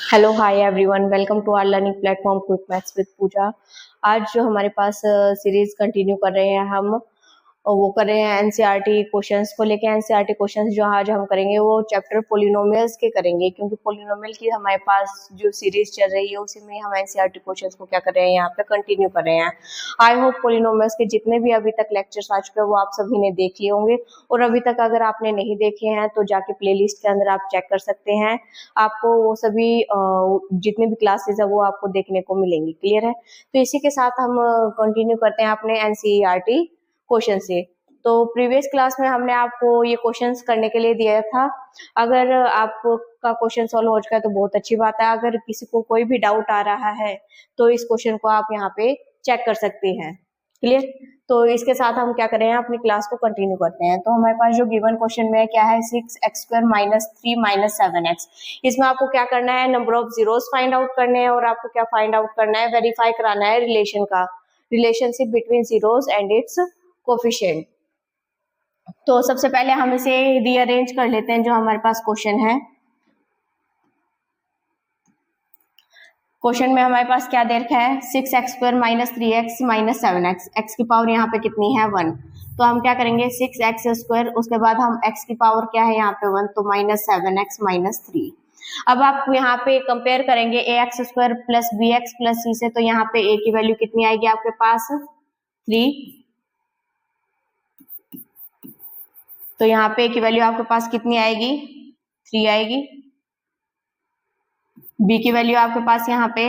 Hello hi everyone, welcome to our learning platform quick maths with Pooja. आज जो हमारे पास series continue कर रहे हैं हम, वो कर रहे हैं एनसीईआरटी क्वेश्चंस को लेके। एनसीईआरटी क्वेश्चंस जो आज हम करेंगे वो चैप्टर पॉलिनोमियल्स के करेंगे, क्योंकि पॉलिनोमियल की हमारे पास जो सीरीज चल रही है उसी में हम एनसीईआरटी क्वेश्चंस को क्या कर रहे हैं, यहाँ पे कंटिन्यू कर रहे हैं। आई होप पॉलिनोमियल्स के जितने भी अभी तक लेक्चर्स आ चुके हैं वो आप सभी ने देख लिए होंगे, और अभी तक अगर आपने नहीं देखे हैं तो जाके प्लेलिस्ट के अंदर आप चेक कर सकते हैं। आपको वो सभी जितने भी क्लासेस है वो आपको देखने को मिलेंगी। क्लियर है? तो इसी के साथ हम कंटिन्यू करते हैं अपने एनसीईआरटी क्वेश्चन से। तो प्रीवियस क्लास में हमने आपको ये क्वेश्चंस करने के लिए दिया था। अगर आपका क्वेश्चन सॉल्व हो चुका है तो बहुत अच्छी बात है। अगर किसी को कोई भी डाउट आ रहा है तो इस क्वेश्चन को आप यहाँ पे चेक कर सकते हैं। क्लियर? तो इसके साथ हम क्या कर रहे हैं, अपनी क्लास को कंटिन्यू करते हैं। तो हमारे पास जो गिवन क्वेश्चन में क्या है, 6x² माइनस 3 माइनस 7x। इसमें आपको क्या करना है, number of zeros find out करने हैं, और आपको क्या फाइंड आउट करना है, वेरीफाई कराना है रिलेशन का, relationship between zeros and its coefficient. तो सबसे पहले हम इसे रीअरेंज कर लेते हैं जो हमारे पास क्वेश्चन है। क्वेश्चन में हमारे पास क्या दे रखा है, 6x² minus 3x minus 7x। x की पावर यहाँ पे कितनी है, 1। तो हम क्या करेंगे, 6x², उसके बाद हम x की पावर क्या है यहाँ पे 1, तो माइनस 7x माइनस 3। अब आप यहाँ पे कंपेयर करेंगे ax² plus bx plus c से, तो यहाँ पे a की वैल्यू कितनी आएगी आपके पास, 3। तो यहाँ पे a की वैल्यू आपके पास कितनी आएगी, 3 आएगी। b की वैल्यू आपके पास यहाँ पे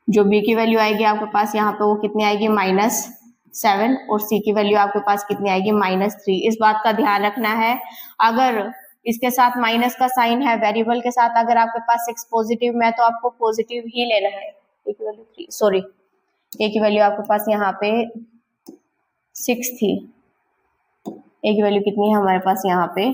जो b की वैल्यू आएगी आपके पास यहाँ पे वो कितनी आएगी, -7, और c की वैल्यू आपके पास कितनी आएगी, -3। इस बात का ध्यान रखना है, अगर इसके साथ माइनस का साइन है वेरिएबल के साथ, अगर आपके पास 6 पॉजिटिव में है तो आपको पॉजिटिव ही लेना है। a की वैल्यू 3, सॉरी, a की वैल्यू आपके पास यहाँ पे 6 थी, a की वैल्यू कितनी है हमारे पास यहाँ पे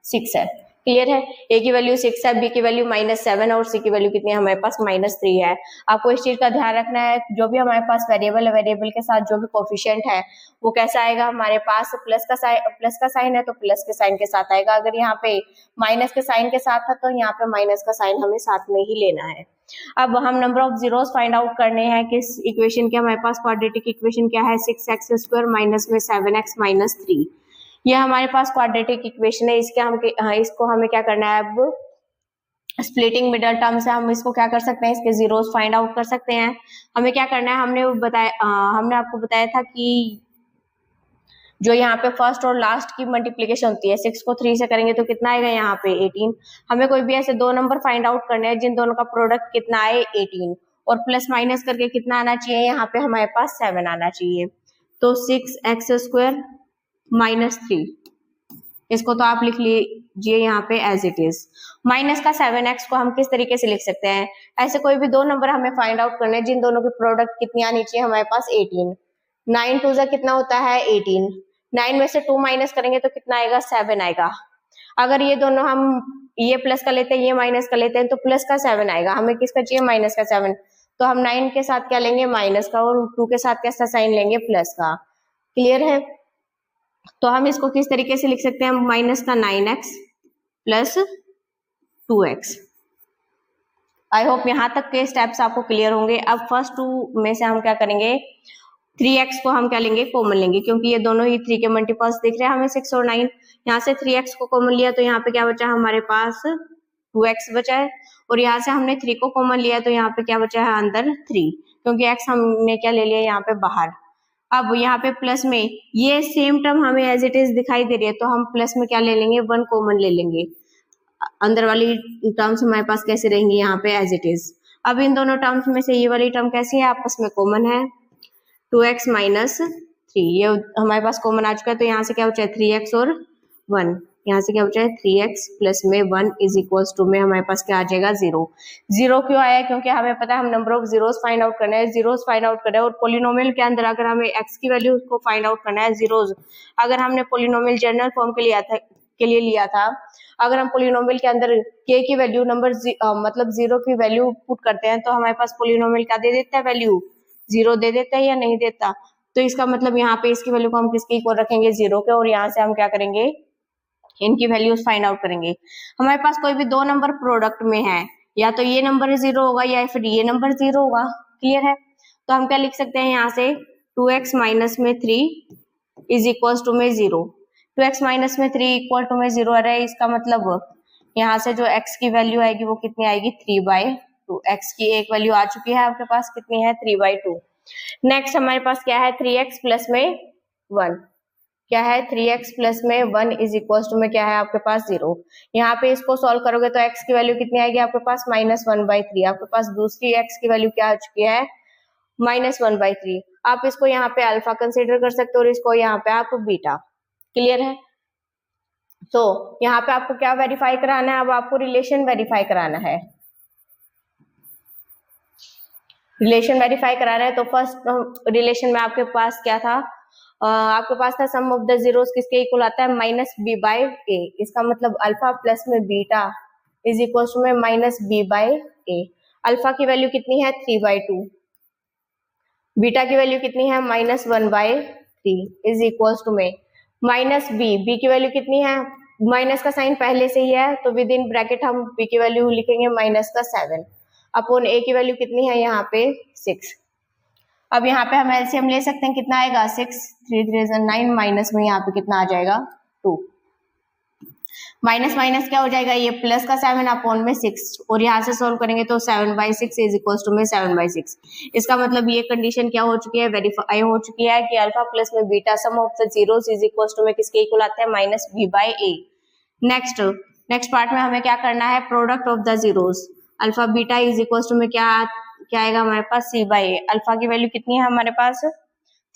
6 है। क्लियर है? a की वैल्यू 6 है, b की वैल्यू -7 और c की वैल्यू कितनी है हमारे पास, -3 है। आपको इस चीज का ध्यान रखना है, जो भी हमारे पास वेरिएबल है, वेरिएबल के साथ जो भी कोफिशिएंट है वो कैसा आएगा हमारे पास, प्लस का साइन है तो प्लस के साइन के साथ आएगा। अगर यहाँ पे माइनस के साइन के साथ था तो यहाँ पे माइनस का साइन हमें साथ में ही लेना है। अब हम number of zeros find out करने हैं किस इक्वेशन के, हमारे पास क्वाड्रेटिक इक्वेशन क्या है, 6x² माइनस में 7x माइनस 3। यह हमारे पास क्वाड्रेटिक इक्वेशन है। इसको हमें क्या करना है, अब स्प्लिटिंग मिडल टर्म से हम इसको क्या कर सकते हैं, इसके जीरोस फाइंड आउट कर सकते हैं। हमें क्या करना है, हमने आपको बताया था कि जो यहाँ पे फर्स्ट और लास्ट की मल्टीप्लीकेशन होती है, 6 को 3 से करेंगे तो कितना आएगा यहाँ पे 18। हमें कोई भी ऐसे दो नंबर फाइंड आउट करने हैं जिन दोनों का प्रोडक्ट कितना आए 18, और प्लस माइनस करके कितना आना चाहिए, यहाँ पे हमारे पास 7 आना चाहिए। तो 6x² माइनस 3, इसको तो आप लिख लीजिए यहाँ पे एज इट इज। माइनस का 7x को हम किस तरीके से लिख सकते हैं, ऐसे कोई भी दो नंबर हमें फाइंड आउट करने हैं जिन दोनों की प्रोडक्ट कितनी आनी चाहिए हमारे पास 18। 9 2 जा कितना होता है 18, 9 में से 2 माइनस करेंगे तो कितना आएगा, 7 आएगा। अगर ये दोनों हम ये प्लस का लेते हैं ये माइनस का लेते हैं तो प्लस का 7 आएगा। हमें किसका चाहिए, माइनस का 7। तो हम 9 के साथ क्या लेंगे, माइनस का, और 2 के साथ कैसा साइन लेंगे, प्लस का। क्लियर है? तो हम इसको किस तरीके से लिख सकते हैं, माइनस का 9x plus 2x। I hope यहाँ तक के स्टेप्स आपको क्लियर होंगे। अब फर्स्ट 2 में से हम क्या करेंगे, 3x को हम क्या लेंगे, कॉमन लेंगे, क्योंकि ये दोनों ही 3 के मल्टीपल्स दिख रहे हैं हमें, 6 और 9। यहाँ से 3x को कॉमन लिया तो यहाँ पे क्या बचा हमारे पास, 2x बचा है, और यहाँ से हमने 3 को कॉमन लिया तो यहाँ पे क्या बचा है अंदर 3, क्योंकि x हमने क्या ले लिया यहाँ पे बाहर। अब यहाँ पे प्लस में ये सेम टर्म हमें एज इट इज दिखाई दे रही है तो हम प्लस में क्या ले लेंगे, 1 कॉमन ले लेंगे। अंदर वाली टर्म्स हमारे पास कैसे रहेंगी, यहाँ पे एज इट इज। अब इन दोनों टर्म्स में से ये वाली टर्म कैसी है, आपस में कॉमन है, 2x माइनस 3, ये हमारे पास कॉमन आ चुका है। तो यहाँ से क्या बचा है, 3x और 1, यहाँ से क्या बचा है 3x प्लस में 1 इज इक्वल्स टू में हमारे पास क्या आ जाएगा, 0। 0 क्यों आया, क्योंकि हमें पता है हम number of zeros find out करना है, जीरोस फाइंड आउट करना है। और पोलिनोमियल के अंदर अगर हमें x की वैल्यू को फाइंड आउट करना है जीरोस, अगर हमने पोलिनोमियल जनरल फॉर्म के लिए लिया था, अगर हम पोलिनोमियल के अंदर k की वैल्यू मतलब 0 की वैल्यू पुट करते हैं तो हमारे पास पोलिनोमियल क्या दे देता है, वैल्यू 0 दे देता है या नहीं देता। तो इसका मतलब यहाँ पे इसकी वैल्यू को हम किसके इक्वल रखेंगे, 0 के, और यहाँ से हम क्या करेंगे, इनकी वैल्यूज फाइंड आउट करेंगे। हमारे पास कोई भी दो नंबर प्रोडक्ट में है, या तो ये नंबर 0 होगा या फिर ये नंबर 0 होगा। क्लियर है? तो हम क्या लिख सकते हैं यहाँ से, 2x माइनस में 3 इज इक्वल टू में 0। 2x माइनस में 3 इक्वल टू में 0 है, इसका मतलब यहाँ से जो x की वैल्यू आएगी वो कितनी आएगी, 3/2। x की एक वैल्यू आ चुकी है आपके पास, कितनी है, 3/2। नेक्स्ट हमारे पास क्या है, 3x प्लस में 1, क्या है, 3x प्लस में 1 इज इक्वल टू में क्या है आपके पास, 0। यहाँ पे इसको सॉल्व करोगे तो x की वैल्यू कितनी आएगी आपके पास, -1/3। आपके पास दूसरी x की वैल्यू क्या आ चुकी है, -1/3। आप इसको यहाँ पे अल्फा कंसिडर कर सकते हो और इसको यहाँ पे आप बीटा। क्लियर है? तो यहाँ पे आपको क्या वेरीफाई कराना है, अब आपको रिलेशन वेरीफाई कराना है। रिलेशन वेरीफाई कराना है तो फर्स्ट रिलेशन में आपके पास क्या था, आपके पास था सम ऑफ द जीरोस किसके इक्वल आता है, -b/a। इसका मतलब अल्फा प्लस में बीटा इज इक्वल टू में -b/a। अल्फा की वैल्यू कितनी है, 3/2। बीटा की वैल्यू कितनी है, -1/3 इज इक्वल टू में -b की वैल्यू कितनी है, माइनस का साइन पहले से ही है तो विद इन ब्रैकेट हम b की वैल्यू लिखेंगे -7 अपॉन a की वैल्यू कितनी है यहाँ पे 6। अब यहाँ पे हम एलसीएम ले सकते हैं, कितना आएगा, 6, 3 3 9, माइनस में यहाँ पे कितना आ जाएगा, 2। माइनस माइनस क्या हो जाएगा, ये प्लस का 7 अपॉन में 6, और यहाँ से सोल्व करेंगे तो 7/6 इज इक्वल टू में 7/6। इसका मतलब ये कंडीशन क्या हो चुकी है, वेरीफाई हो चुकी है कि अल्फा प्लस में beta sum of the zeros is equal to में किसके इक्वल आता है, -b/a। नेक्स्ट पार्ट में हमें क्या करना है, product of the zeros alpha beta is equal to में क्या आएगा हमारे पास, c/a। अल्फा की वैल्यू कितनी है हमारे पास,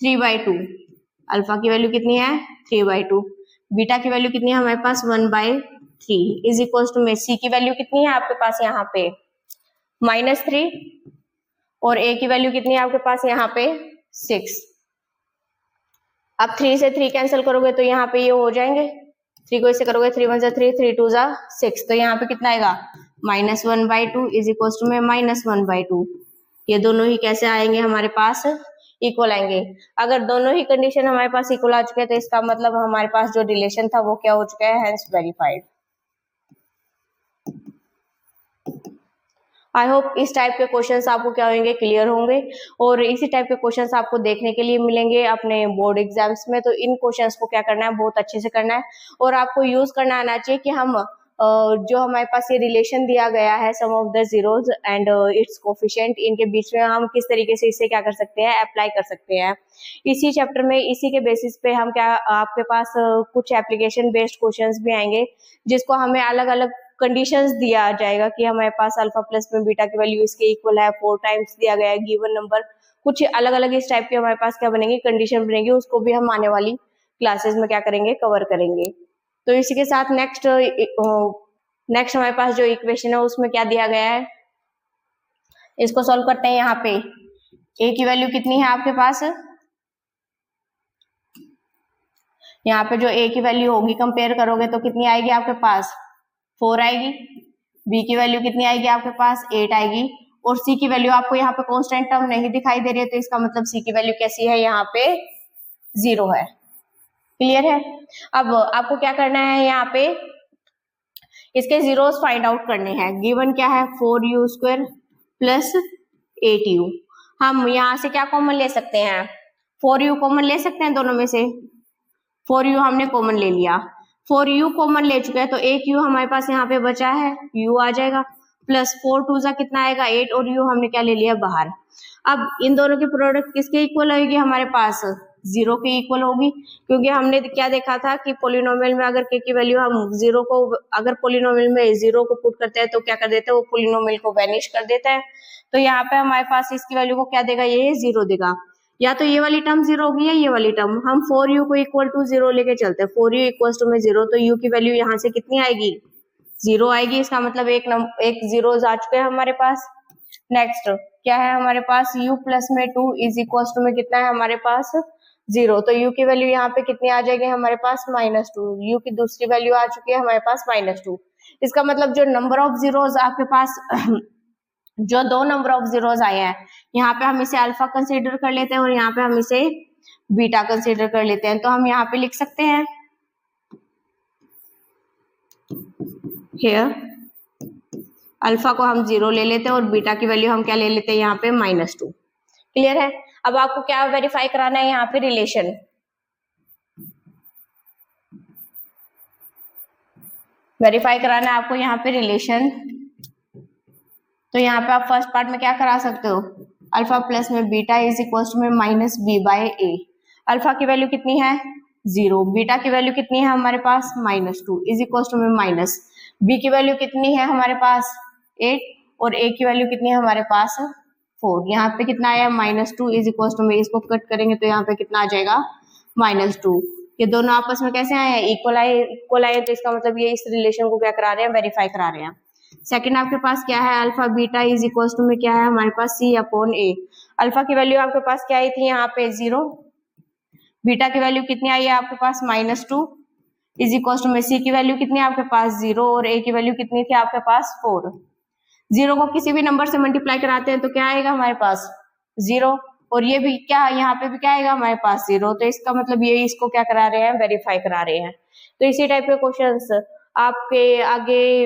3/2। अल्फा की वैल्यू कितनी है, 3/2। बीटा की वैल्यू कितनी है हमारे पास, 1/3 इज इक्वल टू में c की वैल्यू कितनी है आपके पास यहाँ पे, -3, और a की वैल्यू कितनी है आपके पास यहाँ पे, 6। अब 3 से 3 कैंसिल करोगे तो यहाँ पे ये हो जाएंगे, 3 को इससे करोगे, 3 1 3, 3 2 6, तो यहाँ पे कितना आएगा, -1/2 इज इक्वल टू में -1/2। ये दोनों ही कैसे आएंगे हमारे पास, इक्वल आएंगे। अगर दोनों ही कंडीशन हमारे पास इक्वल आ चुके हैं तो इसका मतलब हमारे पास जो रिलेशन था वो क्या हो चुका है, हेंस वेरीफाइड। आई होप इस टाइप के क्वेश्चंस आपको क्या होंगे, क्लियर होंगे, और इसी टाइप के क्वेश्चंस आपको देखने के लिए मिलेंगे अपने बोर्ड एग्जाम्स में। तो इन क्वेश्चंस को क्या करना है, बहुत अच्छे से करना है, और आपको यूज करना आना चाहिए कि हम जो हमारे पास ये रिलेशन दिया गया है sum of the zeros and its coefficient, इनके बीच में हम किस तरीके से इसे क्या कर सकते हैं, अप्लाई कर सकते हैं। इसी चैप्टर में इसी के बेसिस पे हम क्या आपके पास कुछ एप्लीकेशन बेस्ड क्वेश्चंस भी आएंगे जिसको हमें अलग अलग कंडीशंस दिया जाएगा कि हमारे पास अल्फा प्लस में बीटा की वैल्यू इसके इक्वल है, 4 टाइम्स दिया गया है गिवन नंबर, कुछ अलग अलग इस टाइप के हमारे पास क्या बनेंगे, कंडीशन बनेगी, उसको भी हम आने वाली क्लासेस में क्या करेंगे, कवर करेंगे। तो इसी के साथ नेक्स्ट हमारे पास जो इक्वेशन है उसमें क्या दिया गया है, इसको सॉल्व करते हैं। यहाँ पे a की वैल्यू कितनी है आपके पास, यहाँ पे जो a की वैल्यू होगी कंपेयर करोगे तो कितनी आएगी आपके पास, 4 आएगी। b की वैल्यू कितनी आएगी आपके पास, 8 आएगी, और c की वैल्यू आपको यहाँ पे कांस्टेंट टर्म नहीं दिखाई दे रही है तो इसका मतलब c की वैल्यू कैसी है, यहाँ पे 0 है। क्लियर है? अब आपको क्या करना है, यहाँ पे इसके जीरोस फाइंड आउट करने हैं। गिवन क्या है, 4u² प्लस 8u। हम यहाँ से क्या कॉमन ले सकते हैं, 4u कॉमन ले सकते हैं दोनों में से, 4u हमने कॉमन ले लिया, 4u कॉमन ले चुके हैं तो एक u हमारे पास यहाँ पे बचा है, u आ जाएगा, प्लस 4 2 कितना आएगा 8, और u हमने क्या ले लिया बाहर। अब इन दोनों की प्रोडक्ट किसके इक्वल होगी हमारे पास, 0 के इक्वल होगी, क्योंकि हमने क्या देखा था कि पोलिनोमियल में अगर k की वैल्यू हम 0 को, अगर पोलिनोमियल में 0 को पुट करते हैं तो क्या कर देते हैं, वो पोलिनोमियल को वैनिश कर देता है। तो यहाँ पे हमारे पास इसकी वैल्यू को क्या देगा, ये 0 देगा, या तो ये वाली टर्म 0 होगी या ये वाली टर्म। हम 4u को इक्वल टू 0 लेके चलते हैं, 4u इक्वल टू में 0, तो u की वैल्यू यहाँ से कितनी आएगी, 0 आएगी। इसका मतलब एक जीरोस आ चुके हैं हमारे पास। नेक्स्ट क्या है हमारे पास, u प्लस में 2 इज इक्वल टू में कितना है हमारे पास, 0, तो u की वैल्यू यहाँ पे कितनी आ जाएगी हमारे पास, -2। u की दूसरी वैल्यू आ चुकी है हमारे पास -2। इसका मतलब जो नंबर ऑफ जीरोस आपके पास जो 2 नंबर ऑफ जीरोस आए हैं, यहाँ पे हम इसे अल्फा कंसीडर कर लेते हैं और यहाँ पे हम इसे बीटा कंसीडर कर लेते हैं, तो हम यहाँ पे लिख सकते हैं हियर अल्फा को हम 0 ले लेते हैं और बीटा की वैल्यू हम क्या ले लेते हैं यहाँ पे -2। क्लियर है। अब आपको क्या वेरीफाई कराना है यहाँ पे, रिलेशन। वेरीफाई कराना है आपको यहाँ पे रिलेशन। तो यहाँ पे आप फर्स्ट पार्ट में क्या करा सकते हो, अल्फा प्लस में बीटा इज इक्वल टू में -b/a। अल्फा की वैल्यू कितनी है 0, बीटा की वैल्यू कितनी है हमारे पास -2 इज इक्वल टू में माइनस, बी की वैल्यू कितनी है हमारे पास 8 और a की वैल्यू कितनी है हमारे पास 4। यहाँ पे कितना आया -2 इज इक्वल टू में, इसको कट करेंगे तो यहाँ पे कितना आ जाएगा -2। ये दोनों आपस में कैसे आए हैं, इक्वल आए, तो इसका मतलब ये इस रिलेशन को क्या करा रहे हैं, वेरीफाई करा रहे हैं। सेकंड आपके पास क्या है, alpha beta is equal to में क्या है हमारे पास c/a। अल्फा की वैल्यू आपके पास क्या आई थी यहाँ पे 0, बीटा की वैल्यू कितनी आई है आपके पास -2 इज इक्वल टू में c की वैल्यू कितनी है आपके पास 0 और a की वैल्यू कितनी थी आपके पास 4। 0 को किसी भी नंबर से मल्टीप्लाई कराते हैं तो क्या आएगा हमारे पास 0, और ये भी क्या यहाँ पे भी क्या आएगा हमारे पास 0। तो इसका मतलब ये इसको क्या करा रहे हैं, वेरीफाई करा रहे हैं। तो इसी टाइप के क्वेश्चंस आपके आगे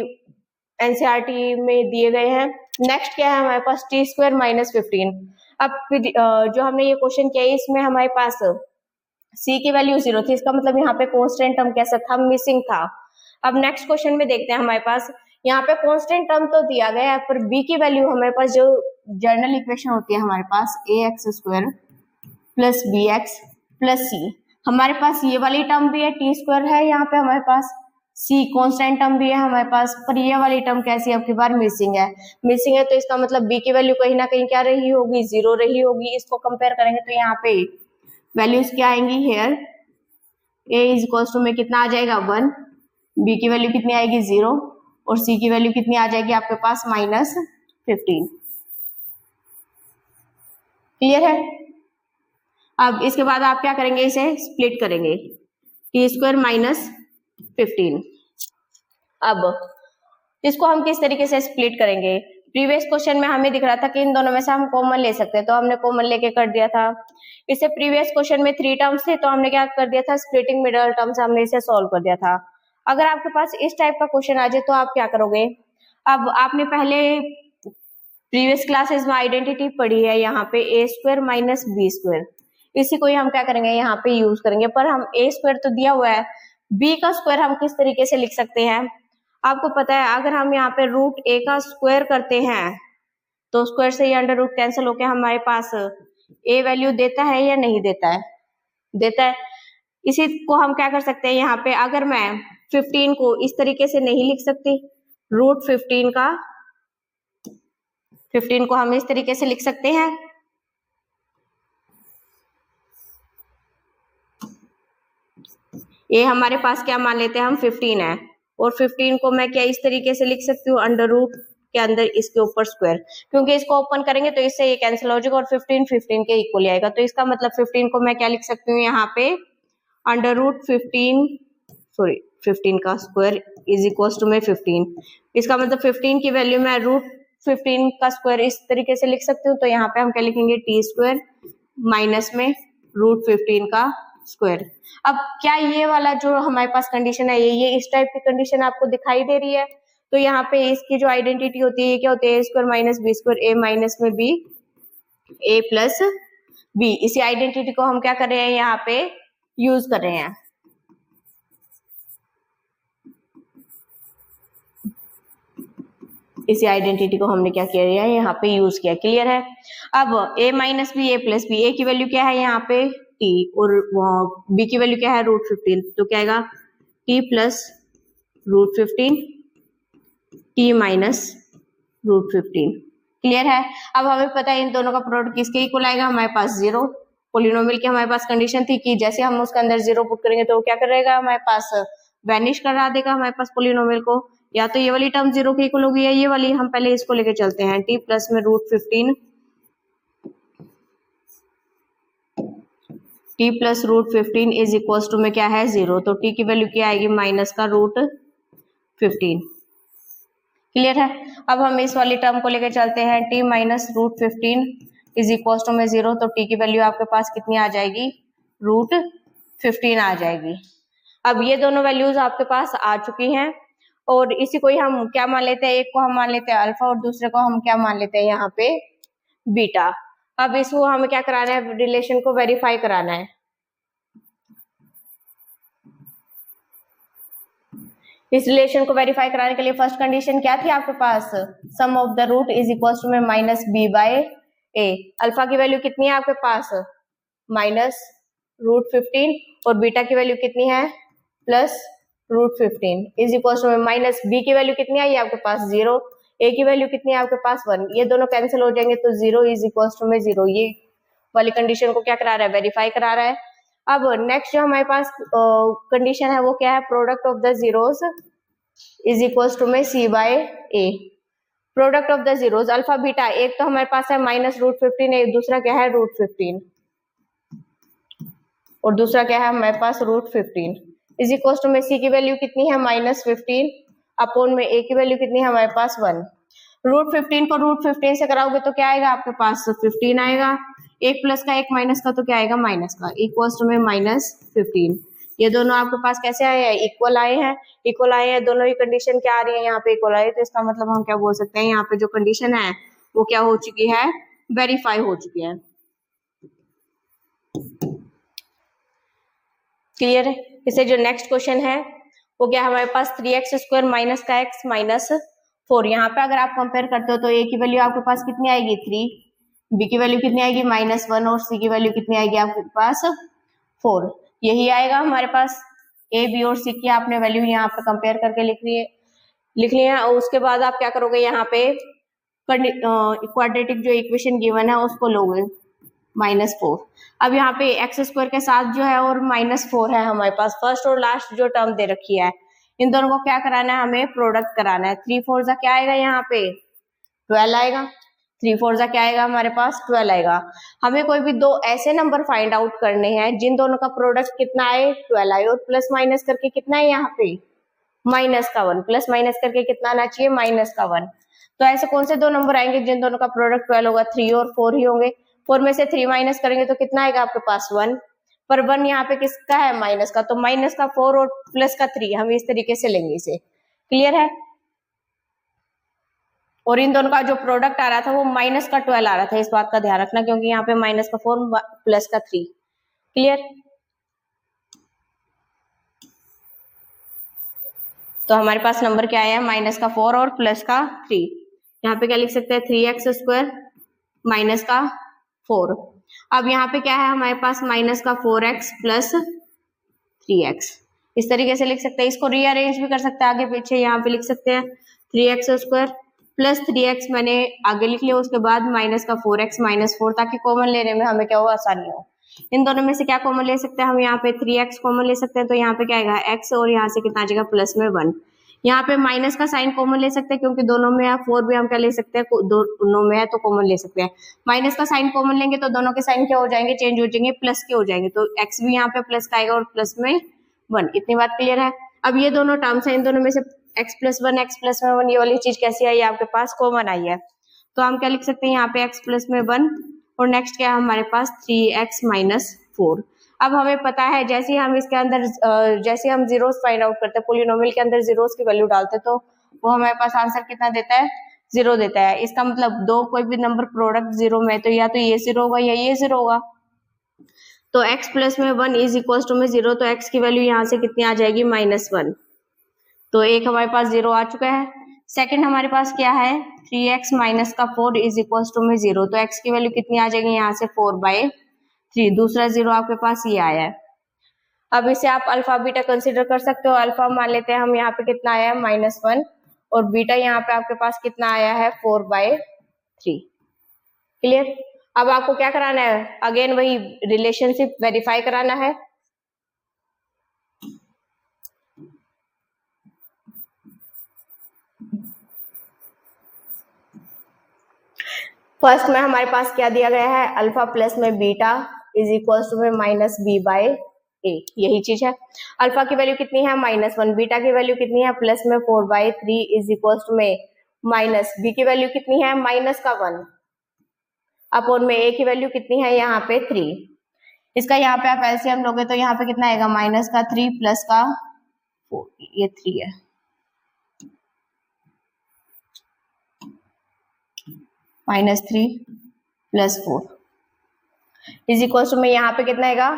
एनसीईआरटी में दिए गए हैं। नेक्स्ट क्या है हमारे पास t² - 15। अब जो हमने ये क्वेश्चन किया है इसमें हमारे पास c की वैल्यू 0 थी, इसका मतलब यहाँ पे कांस्टेंट टर्म कैसा था, मिसिंग था। अब नेक्स्ट क्वेश्चन में देखते हैं हमारे पास यहाँ पे कांस्टेंट टर्म तो दिया गया है, पर b की वैल्यू हमारे पास जो जनरल इक्वेशन होती है हमारे पास ax² + bx + c, हमारे पास ये वाली टर्म भी है t² है, यहाँ पे हमारे पास c कांस्टेंट टर्म भी है हमारे पास, पर ये वाली टर्म कैसी है आपकी बार मिसिंग है, तो इसका मतलब b की वैल्यू कहीं ना कहीं क्या रही होगी 0 रही होगी। इसको कंपेयर करेंगे तो यहाँ पे वैल्यूज क्या आएंगी, here a is equal to में कितना आ जाएगा 1, b की वैल्यू कितनी आएगी 0 और c की वैल्यू कितनी आ जाएगी आपके पास -15। क्लियर है। अब इसके बाद आप क्या करेंगे, इसे स्प्लिट करेंगे t² - 15। अब इसको हम किस तरीके से स्प्लिट करेंगे, प्रीवियस क्वेश्चन में हमें दिख रहा था कि इन दोनों में से हम कॉमन ले सकते हैं, तो हमने कॉमन लेके कर दिया था। इससे प्रीवियस क्वेश्चन में 3 टर्म्स थे, तो हमने क्या कर दिया था, स्प्लिटिंग मिडल टर्म से हमने इसे सॉल्व कर दिया था। अगर आपके पास इस टाइप का क्वेश्चन आ जाए तो आप क्या करोगे, अब आपने पहले प्रीवियस क्लासेस में आइडेंटिटी पढ़ी है यहाँ पे a² - b², इसी को ही हम क्या करेंगे यहाँ पे यूज करेंगे। पर हम a² तो दिया हुआ है, b का स्क्वायर हम किस तरीके से लिख सकते हैं, आपको पता है अगर हम यहाँ पे √a का स्क्वायर करते हैं तो स्क्वायर से ये अंडर रूट कैंसिल होके हमारे पास a वैल्यू देता है या नहीं देता है, देता है। इसी को हम क्या कर सकते हैं यहाँ पे, अगर मैं 15 को इस तरीके से नहीं लिख सकती, √15 को हम इस तरीके से लिख सकते हैं, ये हमारे पास क्या मान लेते हैं हम 15 है, और 15 को मैं क्या इस तरीके से लिख सकती हूँ, अंडर रूट के अंदर इसके ऊपर स्क्वायर, क्योंकि इसको ओपन करेंगे तो इससे ये कैंसिल हो जाएगा और 15 के इक्वल आएगा। तो इसका मतलब 15 को मैं क्या लिख सकती हूँ यहाँ पे, अंडर रूट 15 का स्क्वायर इज इक्वल टू में 15। इसका मतलब 15 की वैल्यू मैं √15 का स्क्वायर इस तरीके से लिख सकती हूँ। तो यहाँ पे हम क्या लिखेंगे, t² माइनस में √15 का स्क्वायर। अब क्या ये वाला जो हमारे पास कंडीशन है, ये इस टाइप की कंडीशन आपको दिखाई दे रही है, तो यहाँ पे इसकी जो आइडेंटिटी होती है ये क्या होती है, a² - b², a माइनस में b, a प्लस b। इसी आइडेंटिटी को हम क्या कर रहे हैं यहाँ पे यूज कर रहे हैं। इसी आइडेंटिटी को हमने क्या किया है यहाँ पे यूज किया। क्लियर है। अब a minus b, a plus b, a की वैल्यू क्या है यहाँ पे t और b की वैल्यू क्या है √15, तो क्या आएगा t plus √15 t minus √15। Clear है। अब हमें पता है इन दोनों का प्रोडक्ट किसके इक्वल आएगा, हमारे पास 0। पोलिनोमियल की हमारे पास कंडीशन थी कि जैसे हम उसके अंदर 0 पुट करेंगे तो क्या करेगा, हमारे पास वैनिश करा देगा हमारे पास पोलिनोमियल को, या तो ये वाली टर्म 0 के इक्वल होगी या ये वाली। हम पहले इसको लेके चलते हैं, t प्लस में √15, t plus √15 is equal to में क्या है 0, तो t की वैल्यू क्या आएगी माइनस का √15। क्लियर है। अब हम इस वाली टर्म को लेके चलते हैं, t minus √15 is equal to में 0, तो t की वैल्यू आपके पास कितनी आ जाएगी √15 आ जाएगी। अब ये दोनों वैल्यूज आपके पास आ चुकी हैं और इसी को ही हम क्या मान लेते हैं, एक को हम मान लेते हैं अल्फा और दूसरे को हम क्या मान लेते हैं यहाँ पे बीटा। अब इसको हमें क्या कराना है, रिलेशन को वेरीफाई कराना है। इस रिलेशन को वेरीफाई कराने के लिए फर्स्ट कंडीशन क्या थी आपके पास, sum of the root is equal to में minus B by A. Alpha की वैल्यू कितनी है आपके पास, -√15 और बीटा की वैल्यू कितनी है, +√15 इज इक्वल टू में माइनस बी की वैल्यू कितनी आई आपके पास 0, ए की वैल्यू कितनी है आपके पास 1, ये दोनों कैंसिल हो जाएंगे तो 0 इज इक्वल टू में 0। ये वाली कंडीशन को क्या करा रहा है, वेरीफाई करा रहा है। अब नेक्स्ट जो हमारे पास कंडीशन है वो क्या है, product of the zeros is equal to में C by A. Product of the zeros alpha beta, एक तो हमारे पास है -√15, एक दूसरा क्या है √15 और दूसरा क्या है हमारे पास √15 इज इक्वल टू में सी की वैल्यू कितनी है -15 अपॉन में ए की वैल्यू कितनी है हमारे पास 1। √15 को √15 से कराओगे तो क्या आएगा आपके पास 15 आएगा, एक प्लस का एक माइनस का तो क्या आएगा माइनस का, इक्वल्स टू में -15। ये दोनों आपके पास कैसे आए हैं, इक्वल आए हैं। इक्वल आए हैं दोनों ही कंडीशन क्या आ रही है यहाँ पे इक्वल आए, तो इसका मतलब हम क्या बोल सकते हैं, यहाँ पे जो कंडीशन है वो क्या हो चुकी है, वेरीफाई हो चुकी है। क्लियर है। इससे जो नेक्स्ट क्वेश्चन है वो क्या हमारे पास 3x² माइनस का x -4। यहाँ पे अगर आप कंपेयर करते हो तो a की वैल्यू आपके पास कितनी आएगी 3, b की वैल्यू कितनी आएगी -1 और c की वैल्यू कितनी आएगी आपके पास 4। यही आएगा हमारे पास, a b और c की आपने वैल्यू यहाँ पे कंपेयर करके लिख ली है और उसके बाद आप क्या करोगे, यहाँ पे क्वाड्रेटिक जो इक्वेशन गिवन है उसको लोगे -4। अब यहाँ पे x² के साथ जो है और -4 है हमारे पास, फर्स्ट और लास्ट जो टर्म दे रखी है इन दोनों को क्या कराना है, हमें प्रोडक्ट कराना है। 3 4 जा क्या आएगा यहाँ पे 12 आएगा, 3 4 जा क्या आएगा हमारे पास 12 आएगा। हमें कोई भी दो ऐसे नंबर फाइंड आउट करने हैं जिन दोनों का प्रोडक्ट कितना आए 12 आए और प्लस माइनस करके कितना है यहाँ पे -1, प्लस माइनस करके कितना आना चाहिए -1। तो ऐसे कौन से दो नंबर आएंगे जिन दोनों का प्रोडक्ट 12 होगा, 3 और 4 ही होंगे। 4 में से 3 माइनस करेंगे तो कितना आएगा आपके पास 1, पर 1 यहाँ पे किसका है माइनस का, तो माइनस का 4 और प्लस का 3 हम इस तरीके से लेंगे इसे। क्लियर है। और इन दोनों का जो प्रोडक्ट आ रहा था वो माइनस का 12 आ रहा था, इस बात का ध्यान रखना क्योंकि यहाँ पे माइनस का 4 प्लस का 3। क्लियर। तो हमारे पास नंबर क्या आया माइनस का 4 और प्लस का 3। यहाँ पे क्या लिख सकते हैं 3x² माइनस का 4। अब यहाँ पे क्या है हमारे पास माइनस का 4x प्लस 3x, इस तरीके से लिख सकते हैं। इसको रीअरेंज भी कर सकते हैं आगे पीछे, यहाँ पे लिख सकते हैं 3x² प्लस 3x मैंने आगे लिख लिया, उसके बाद माइनस का 4x -4 ताकि कॉमन लेने में हमें क्या हो आसानी हो। इन दोनों में से क्या कॉमन ले सकते हैं हम, यहाँ पे 3x कॉमन ले सकते हैं तो यहाँ पे क्या आएगा x और यहाँ से कितना आ जाएगा प्लस में 1। यहाँ पे माइनस का साइन कॉमन ले सकते हैं क्योंकि दोनों में है, 4 भी हम क्या ले सकते हैं दोनों में है तो कॉमन ले सकते हैं। माइनस का साइन कॉमन लेंगे तो दोनों के साइन क्या हो जाएंगे चेंज हो जाएंगे, प्लस के हो जाएंगे, तो x भी यहाँ पे प्लस का आएगा और प्लस में 1। इतनी बात क्लियर है। अब ये दोनों टर्म्स है, इन दोनों में से x + 1 x + 1 ये वाली चीज कैसी आई आपके पास कॉमन आई है, तो हम क्या लिख सकते हैं यहाँ पे x + 1 और नेक्स्ट क्या है हमारे पास 3x - 4। अब हमें पता है जैसे हम इसके अंदर जैसे हम जीरोस फाइंड आउट करते हैं, पोलिनोमियल के अंदर जीरोस की वैल्यू डालते हैं तो वो हमारे पास आंसर कितना देता है 0 देता है। इसका मतलब दो कोई भी नंबर प्रोडक्ट 0 में तो या तो ये 0 होगा या ये 0 होगा। तो x + 1 इज इक्वल टू में 0, तो x की वैल्यू यहाँ से कितनी आ जाएगी -1, तो एक हमारे पास 0 आ चुका है। सेकंड हमारे पास क्या है 3x - 4 इज इक्वल टू में 0, तो x की वैल्यू कितनी आ जाएगी यहाँ से 4/3, दूसरा 0 आपके पास ये आया है। अब इसे आप अल्फा बीटा कंसीडर कर सकते हो। अल्फा मान लेते हैं हम यहाँ पे कितना आया है -1 और बीटा यहाँ पे आपके पास कितना आया है 4/3। क्लियर। अब आपको क्या कराना है, अगेन वही रिलेशनशिप वेरीफाई कराना है। फर्स्ट में हमारे पास क्या दिया गया है अल्फा प्लस में बीटा इज इक्वल टू में -b/a, यही चीज है। अल्फा की वैल्यू कितनी है -1, बीटा की वैल्यू कितनी है प्लस में 4/3 इज इक्वल टू में माइनस बी की वैल्यू कितनी है -1 अपॉन में ए की वैल्यू कितनी है यहाँ पे 3। इसका यहाँ पे आप एलसीएम लोगे तो यहाँ पे कितना आएगा, माइनस का 3 प्लस का 4, ये 3 है, -3 + 4 इज इक्वल टू में यहाँ पे कितना आएगा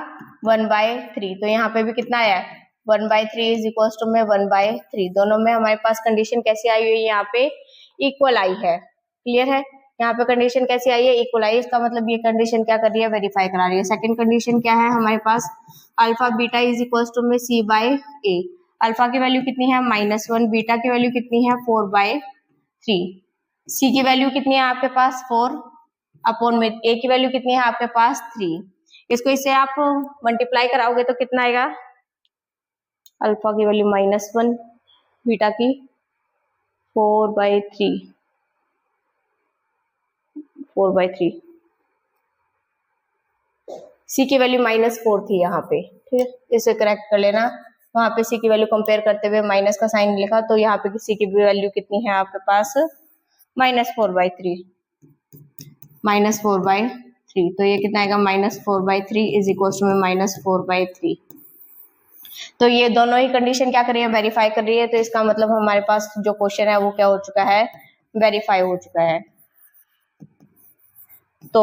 1/3। तो यहाँ पे भी कितना आया 1/3 इज इक्वल टू में 1/3। दोनों में हमारे पास कंडीशन कैसी आई हुई है, यहाँ पे इक्वल आई है। क्लियर है, यहाँ पे कंडीशन कैसी आई है, इक्वल आई। इसका मतलब ये कंडीशन क्या कर रही है, वेरीफाई करा रही है। सेकंड कंडीशन क्या है हमारे पास, alpha beta is equal to में C/A। अल्फा की वैल्यू कितनी है -1, बीटा की वैल्यू कितनी है 4/3, सी की वैल्यू कितनी है आपके पास 4 अपॉन में ए की वैल्यू कितनी है आपके पास 3। इसको इससे आप मल्टीप्लाई कराओगे तो कितना आएगा, अल्फा की वैल्यू -1, बीटा की 4/3, सी की वैल्यू -4 थी यहाँ पे। ठीक है, इसे करेक्ट कर लेना। वहां पे सी की वैल्यू कंपेयर करते हुए माइनस का साइन लिखा, तो यहाँ पे सी की वैल्यू कितनी है आपके पास -4/3, -4/3। तो ये कितना आएगा -4/3 इज इक्वल टू में -4/3। तो ये दोनों ही कंडीशन क्या कर रही है, वेरीफाई कर रही है। तो इसका मतलब हमारे पास जो क्वेश्चन है वो क्या हो चुका है, वेरीफाई हो चुका है। तो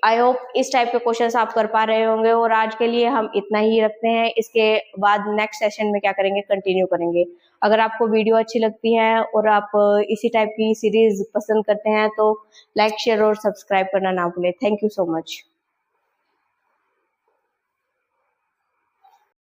आई होप इस टाइप के क्वेश्चंस आप कर पा रहे होंगे। और आज के लिए हम इतना ही रखते हैं, इसके बाद नेक्स्ट सेशन में क्या करेंगे, कंटिन्यू करेंगे। अगर आपको वीडियो अच्छी लगती है और आप इसी टाइप की सीरीज पसंद करते हैं तो लाइक शेयर और सब्सक्राइब करना ना भूलें। Thank you so much.